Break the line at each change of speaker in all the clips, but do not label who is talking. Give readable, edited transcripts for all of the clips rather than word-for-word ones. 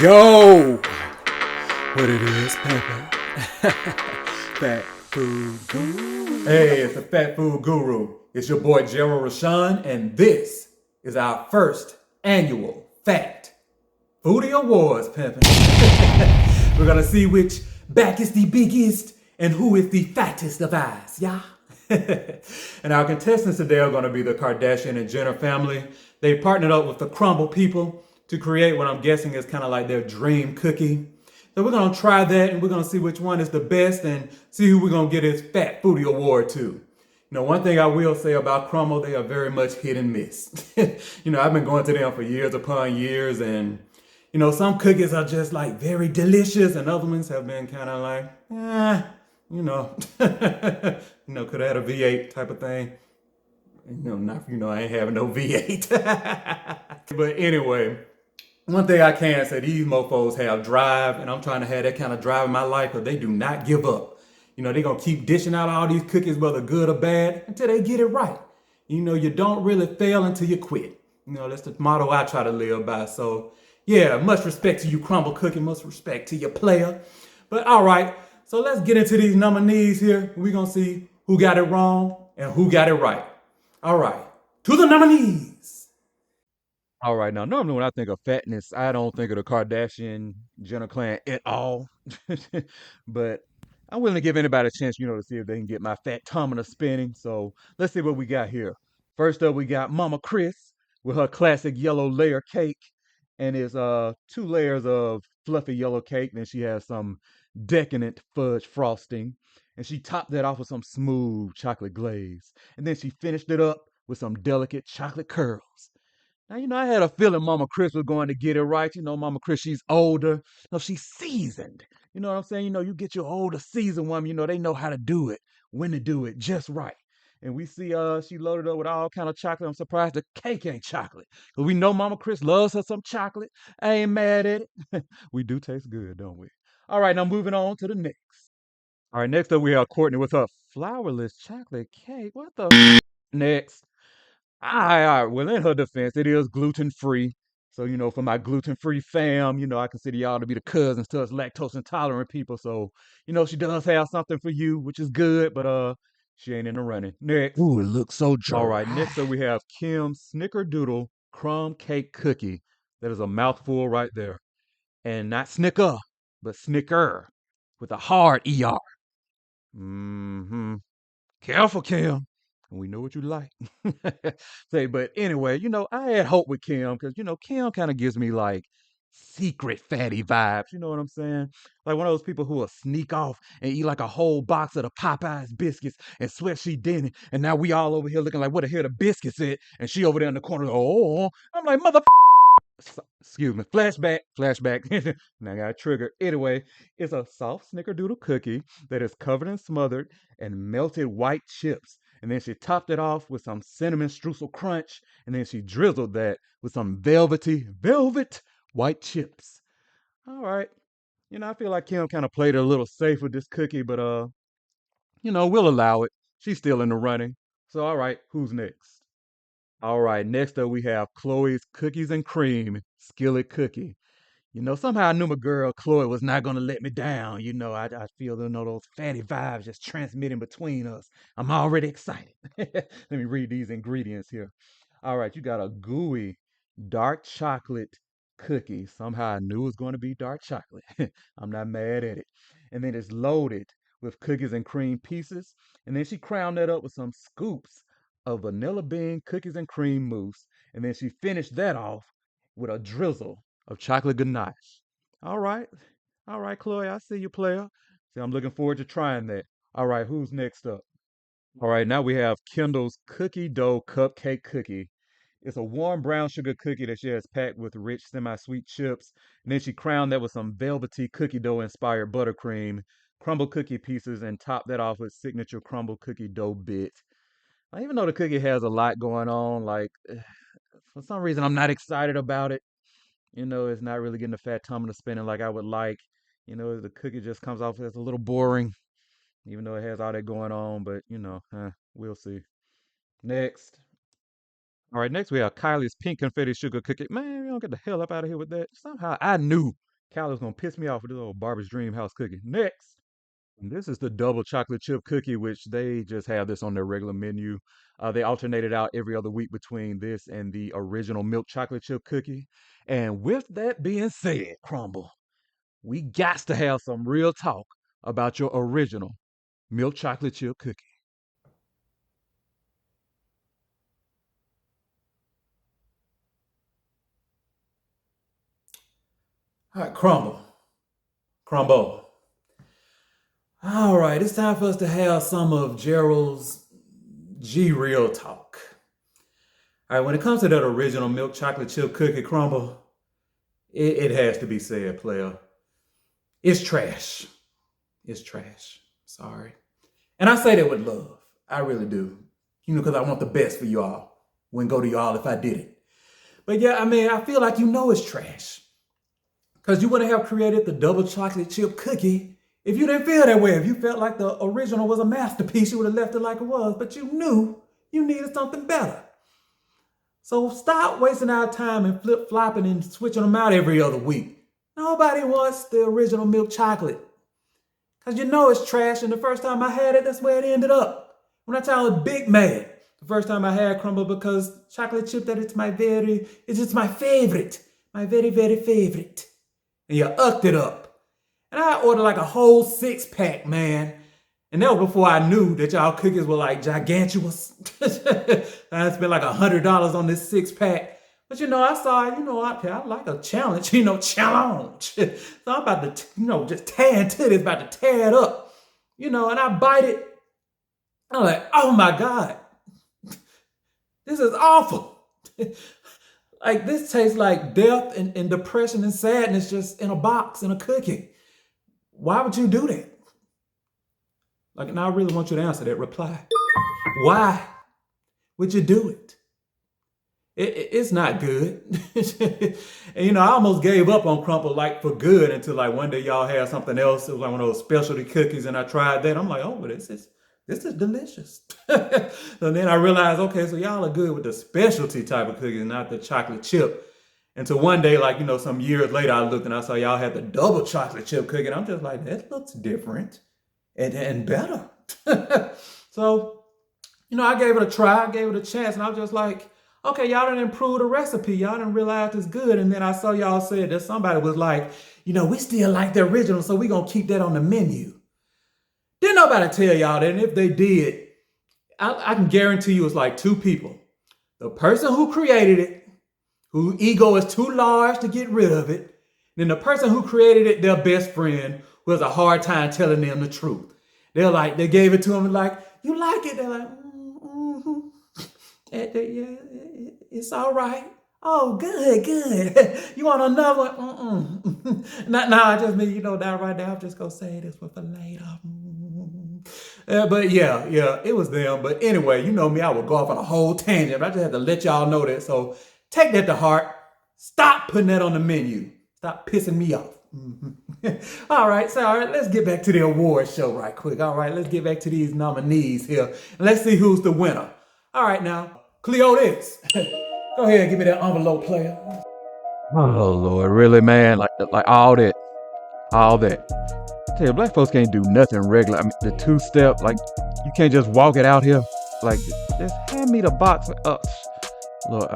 Yo, what it is, Pepper? Fat Food Guru.
Hey, it's the Fat Food Guru. It's your boy Gerald Rashawn, and this is our first annual Fat Foodie Awards, pimpin'. We're gonna see which back is the biggest and who is the fattest of us, yeah? And our contestants today are gonna be the Kardashian and Jenner family. They partnered up with the Crumbl people to create what I'm guessing is kind of like their dream cookie. So we're gonna try that and we're gonna see which one is the best and see who we're gonna get his Fat Foodie Award to. One thing I will say about Crumbl, they are very much hit and miss. I've been going to them for years upon years, and some cookies are just like very delicious, and other ones have been kind of like, could have had a V8 type of thing. I ain't having no V8. But anyway, one thing I can say, these mofos have drive, and I'm trying to have that kind of drive in my life, because they do not give up. They're going to keep dishing out all these cookies, whether good or bad, until they get it right. You don't really fail until you quit. That's the motto I try to live by. So, yeah, much respect to you, Crumbl Cookie. Much respect to your player. But, all right, so let's get into these nominees here. We're going to see who got it wrong and who got it right. All right, to the nominees.
All right, now normally when I think of fatness, I don't think of the Kardashian Jenner clan at all. But I'm willing to give anybody a chance, to see if they can get my fat tometer spinning. So let's see what we got here. First up, we got Mama Chris with her classic yellow layer cake, and it's two layers of fluffy yellow cake. Then she has some decadent fudge frosting, and she topped that off with some smooth chocolate glaze, and then she finished it up with some delicate chocolate curls. Now, I had a feeling Mama Chris was going to get it right. Mama Chris, she's older. No, she's seasoned. You know what I'm saying? You get your older seasoned woman, they know how to do it, when to do it just right. And we see she loaded up with all kind of chocolate. I'm surprised the cake ain't chocolate. Because we know Mama Chris loves her some chocolate. I ain't mad at it. We do taste good, don't we? All right, now moving on to the next. All right, next up we have Courtney with her flourless chocolate cake. What the next? All right. Well, in her defense, it is gluten free. So, for my gluten free fam, I consider y'all to be the cousins to us lactose intolerant people. So, she does have something for you, which is good, but she ain't in the running. Next.
Ooh, it looks so
All
dry.
right. Next up, we have Kim's Snickerdoodle Crumb Cake Cookie. That is a mouthful right there. And not Snicker, but Snicker with a hard ER. Mm-hmm. Careful, Kim. We know what you like. Say, but anyway, I had hope with Kim because Kim kind of gives me like secret fatty vibes. You know what I'm saying? Like one of those people who will sneak off and eat like a whole box of the Popeyes biscuits and swear she didn't. And now we all over here looking like, what the hell the biscuits at? And she over there in the corner, oh, I'm like, mother. Excuse me, flashback. Now I got triggered. Anyway, it's a soft snickerdoodle cookie that is covered and smothered in melted white chips. And then she topped it off with some cinnamon streusel crunch. And then she drizzled that with some velvet white chips. All right. I feel like Kim kind of played it a little safe with this cookie, but we'll allow it. She's still in the running. So all right, who's next? All right, next up we have Chloe's Cookies and Cream Skillet Cookie. Somehow I knew my girl Chloe was not gonna let me down. I feel those fatty vibes just transmitting between us. I'm already excited. Let me read these ingredients here. All right, you got a gooey dark chocolate cookie. Somehow I knew it was going to be dark chocolate. I'm not mad at it. And then it's loaded with cookies and cream pieces. And then she crowned that up with some scoops of vanilla bean cookies and cream mousse. And then she finished that off with a drizzle of chocolate ganache. All right. All right, Chloe, I see you, player. See, I'm looking forward to trying that. All right, who's next up? All right, now we have Kendall's cookie dough cupcake cookie. It's a warm brown sugar cookie that she has packed with rich, semi-sweet chips. And then she crowned that with some velvety cookie dough inspired buttercream, crumble cookie pieces, and topped that off with signature crumble cookie dough bit. Now, even though the cookie has a lot going on, like for some reason I'm not excited about it. It's not really getting the fat tummy to spinning like I would like. The cookie just comes off as a little boring, even though it has all that going on. But we'll see. Next. All right, next we have Kylie's pink confetti sugar cookie. Man, you don't get the hell up out of here with that. Somehow I knew Kyler's gonna piss me off with this old Barbara's Dream House cookie. Next. And this is the double chocolate chip cookie, which they just have this on their regular menu. They alternated out every other week between this and the original milk chocolate chip cookie. And with that being said, Crumbl, we got to have some real talk about your original milk chocolate chip cookie.
All right, Crumbl. All right, it's time for us to have some of Gerald's G Real talk. All right, when it comes to that original milk chocolate chip cookie, Crumbl, it has to be said, player. It's trash. It's trash. Sorry. And I say that with love. I really do. Because I want the best for y'all. Wouldn't go to y'all if I didn't. But yeah, I mean, I feel like it's trash. Because you wouldn't have created the double chocolate chip cookie if you didn't feel that way. If you felt like the original was a masterpiece, you would have left it like it was. But you knew you needed something better. So stop wasting our time and flip-flopping and switching them out every other week. Nobody wants the original milk chocolate. Because it's trash, and the first time I had it, that's where it ended up. When I tell I was big mad the first time I had Crumbl, because chocolate chip, it's just my favorite. My very, very favorite. And you ucked it up. And I ordered like a whole 6-pack, man. And that was before I knew that y'all cookies were like gigantuous. I spent like $100 on this 6-pack. But I saw, I like a challenge, challenge. So I'm about to, just tear into this, about to tear it up. And I bite it. I'm like, oh my God. This is awful. Like, this tastes like death and depression and sadness just in a box, in a cookie. Why would you do that? Like, now I really want you to answer that. Reply. Why would you do it? It's not good. And, I almost gave up on Crumbl, like, for good until, like, one day y'all had something else. It was like one of those specialty cookies, and I tried that. I'm like, oh, well, this is delicious. So then I realized, okay, so y'all are good with the specialty type of cookies, not the chocolate chip. And so one day, like, some years later, I looked and I saw y'all had the double chocolate chip cookie. And I'm just like, that looks different and better. So, I gave it a try, I gave it a chance, and I was just like, okay, y'all didn't improve the recipe. Y'all didn't realize it's good. And then I saw y'all said that somebody was like, we still like the original, so we're going to keep that on the menu. Didn't nobody tell y'all that. And if they did, I can guarantee you it's like two people. The person who created it, whose ego is too large to get rid of it, then the person who created it, their best friend, who has a hard time telling them the truth. They gave it to them like, you like it? They're like, yeah, it's all right. Oh, good. You want another one? No, I just mean, that right now, I'm just going to say this for later. But yeah, it was them. But anyway, you know me, I would go off on a whole tangent. But I just had to let y'all know that. So take that to heart. Stop putting that on the menu. Stop pissing me off. All right, let's get back to the award show right quick. All right, let's get back to these nominees here. And let's see who's the winner. All right, now, Cleo this. Go ahead and give me that envelope, player.
Oh Lord, really, man? Like all that. Tell you, black folks can't do nothing regular. I mean, the two-step, like, you can't just walk it out here. Like, just hand me the box. Lord,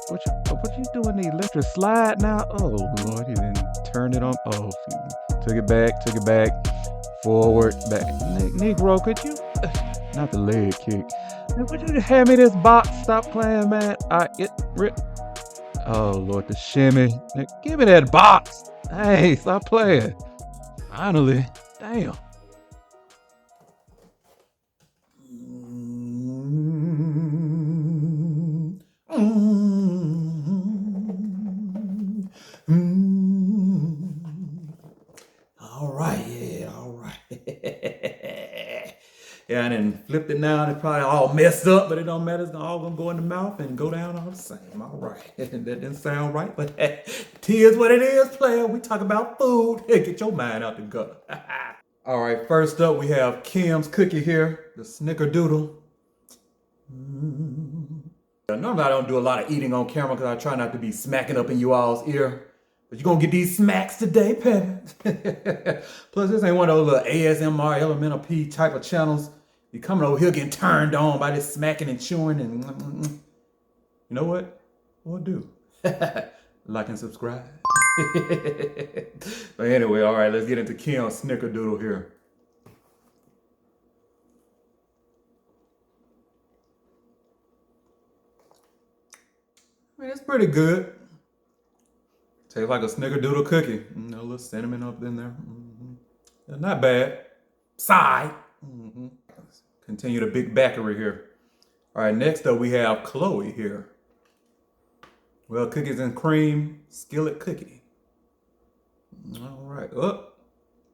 what you doing? The electric slide now? Oh Lord, you didn't turn it on. Oh, took it back, forward, back. Negro, could you? Not the leg kick. Would you hand me this box? Stop playing, man. Oh Lord, the shimmy. Give me that box. Hey, stop playing. Finally, damn.
All right. Yeah, and then flipped it now. It's probably all messed up, but it don't matter. It's all gonna go in the mouth and go down all the same. All right. That didn't sound right, but it is what it is, player. We talk about food. Hey, get your mind out the gutter. All right, first up, we have Kim's cookie here, the Snickerdoodle. Normally, I don't do a lot of eating on camera because I try not to be smacking up in you all's ear. But you're gonna get these smacks today, Peppy. Plus, this ain't one of those little ASMR Elemental P type of channels. You coming over here getting turned on by this smacking and chewing and you know what? We'll do. Like and subscribe. But anyway, all right, let's get into Kim's snickerdoodle here. I mean, it's pretty good. Tastes like a snickerdoodle cookie. A little cinnamon up in there. Not bad. Side. Continue the big backery here. All right, next up we have Chloe here. Well, cookies and cream skillet cookie. All right. Well,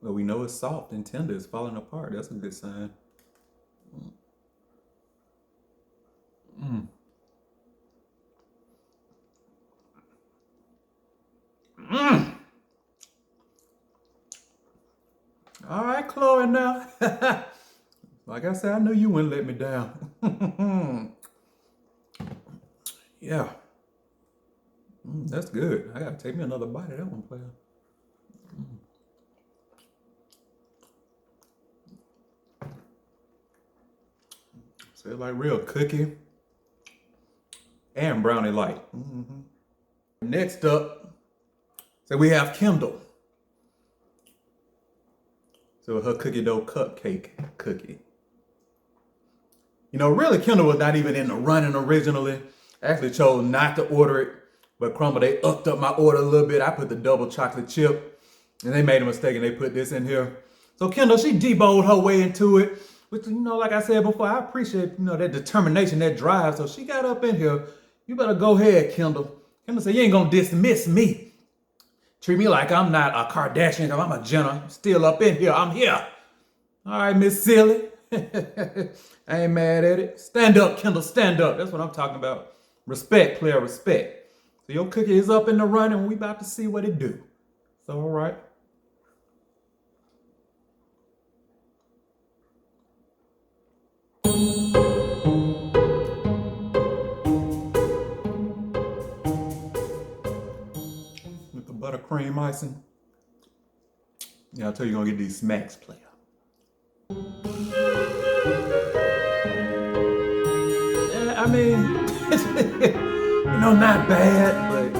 we know it's soft and tender. It's falling apart. That's a good sign. All right, Chloe now. Like I said, I knew you wouldn't let me down. Yeah. That's good. I gotta take me another bite of that one, player. So it's like real cookie and brownie light. Next up, so we have Kendall. So her cookie dough cupcake cookie. You know, really Kendall was not even in the running originally. I actually chose not to order it, but Crumbl, they upped up my order a little bit. I put the double chocolate chip, and they made a mistake and they put this in here. So Kendall, she deboed her way into it, which, you know, like I said before, I appreciate, you know, that determination, that drive. So she got up in here. You better go ahead, Kendall. Kendall said, you ain't gonna dismiss me. Treat me like I'm not a Kardashian, because I'm a Jenner. Still up in here. I'm here. All right, Miss Silly. I ain't mad at it. Stand up, Kendall. Stand up. That's what I'm talking about. Respect, player, respect. So your cookie is up in the running, and we about to see what it do. So, all right. With the buttercream icing. Yeah, I tell you, you're gonna get these smacks, player. Yeah, I mean, you know, not bad, but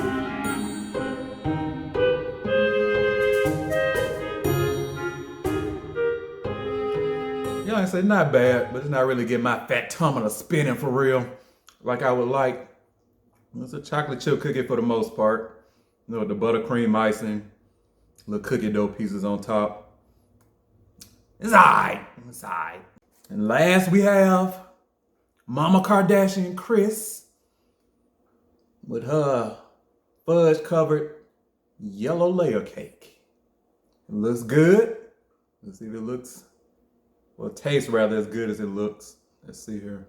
yeah, I say not bad, but it's not really getting my fat tummy spinning for real, like I would like. It's a chocolate chip cookie for the most part. You know, the buttercream icing, little cookie dough pieces on top. It's alright. It's alright. And last we have Mama Kardashian Kris with her fudge covered yellow layer cake. It looks good. Let's see if it looks, well, it tastes rather as good as it looks. Let's see here.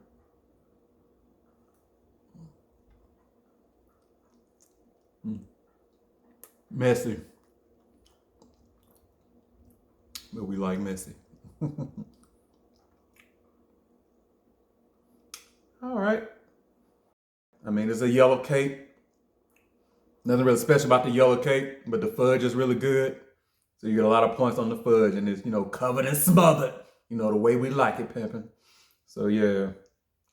Messy. But we like messy. All right. I mean, it's a yellow cake. Nothing really special about the yellow cake, but the fudge is really good. So you get a lot of points on the fudge, and it's, you know, covered and smothered. You know, the way we like it, pimpin'. So yeah.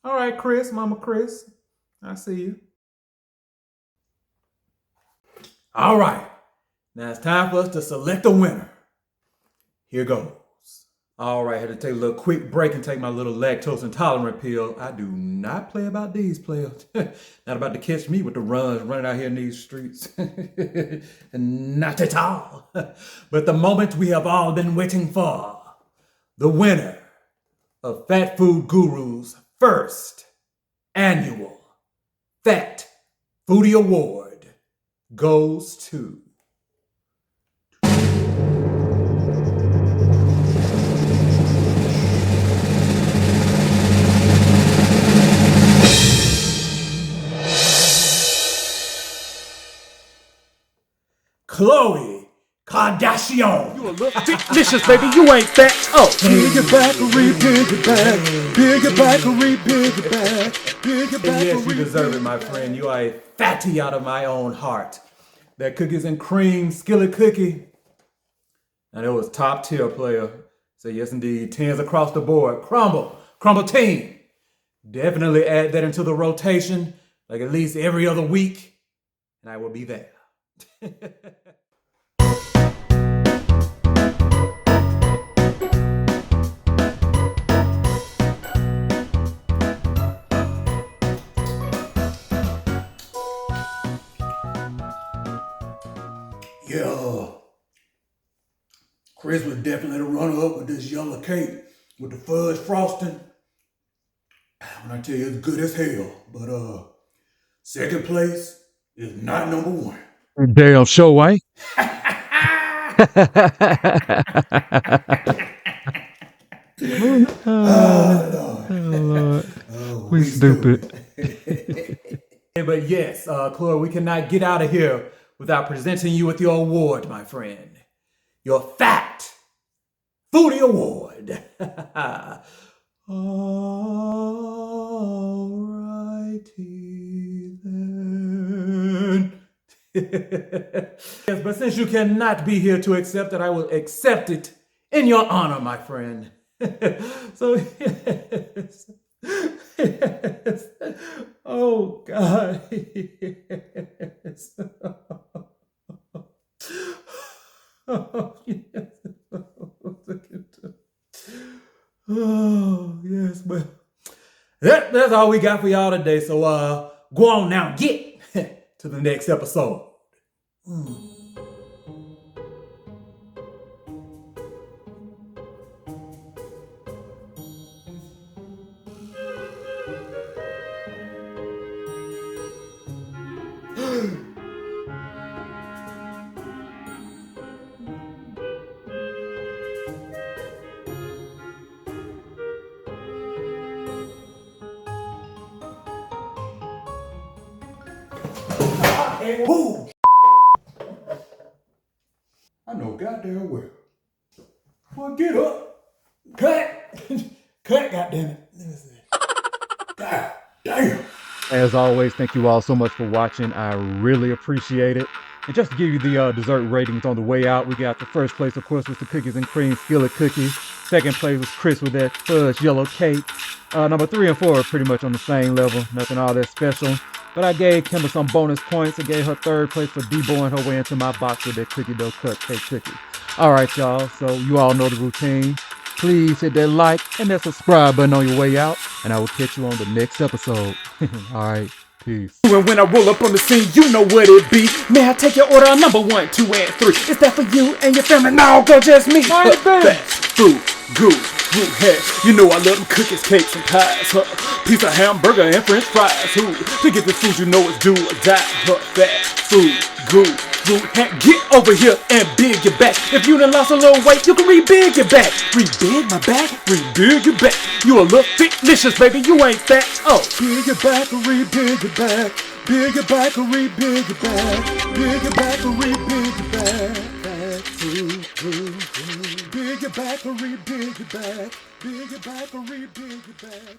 All right, Kris, Mama Kris. I see you. All right. Now it's time for us to select a winner. Here goes. All right, I had to take a little quick break and take my little lactose intolerant pill. I do not play about these players. Not about to catch me with the runs running out here in these streets. Not at all. But the moment we have all been waiting for, the winner of Fat Food Guru's first annual Fat Foodie Award goes to Khloe Kardashian.
You a little delicious, baby. You ain't fat. Oh, piggyback,
And yes, you deserve it, my friend. You are a fatty out of my own heart. that cookies and cream skillet cookie. And it was top tier player. So yes, indeed, 10s across the board. Crumbl team. Definitely add that into the rotation, like at least every other week, and I will be there.
Yeah, Chris was definitely the runner-up with this yellow cake with the fudge frosting. When I tell you, it's good as hell. But second place is not number one.
Damn show, eh?
Oh, Lord.
Oh, we stupid.
But yes, Chloe, we cannot get out of here without presenting you with your award, my friend. Your Fat Foodie Award. Alrighty then. Yes, but since you cannot be here to accept it, I will accept it in your honor, my friend. So, yes. Yes. Oh, God. Yes. Oh, yes. Oh, yes. But that's all we got for y'all today. So, go on now, get to the next episode.
Woo! I know goddamn well. Well, get up. Cut. Cut, goddammit. God damn.
As always, thank you all so much for watching. I really appreciate it. And just to give you the dessert ratings on the way out, we got the first place, of course, was the cookies and cream skillet cookie. Second place was Chris with that fudge yellow cake. Number 3 and 4 are pretty much on the same level. Nothing all that special. But I gave Kimber some bonus points. I gave her third place for deboing her way into my box with that cookie dough cupcake cookie. All right, y'all. So you all know the routine. Please hit that like and that subscribe button on your way out. And I will catch you on the next episode. All right. Peace.
And when I roll up on the scene, you know what it be. May I take your order number 1, 2, and 3? Is that for you and your family? No, go just me. Fast food, good, root hair. You know I love them cookies, cakes, and pies. Piece of hamburger and french fries. To get this food, you know it's do or die. Fast food, good, root hair. Get over here and big your back. If you done lost a little weight, you can re-big your back. Re-big my back, re-big your back. You a little Foolishness, baby, you ain't fat. Oh, big your back or re-big your back. Big your back or re-big your back. Big your back or re-big your back. Big your back or re-big your back. Big your back or re-big your back.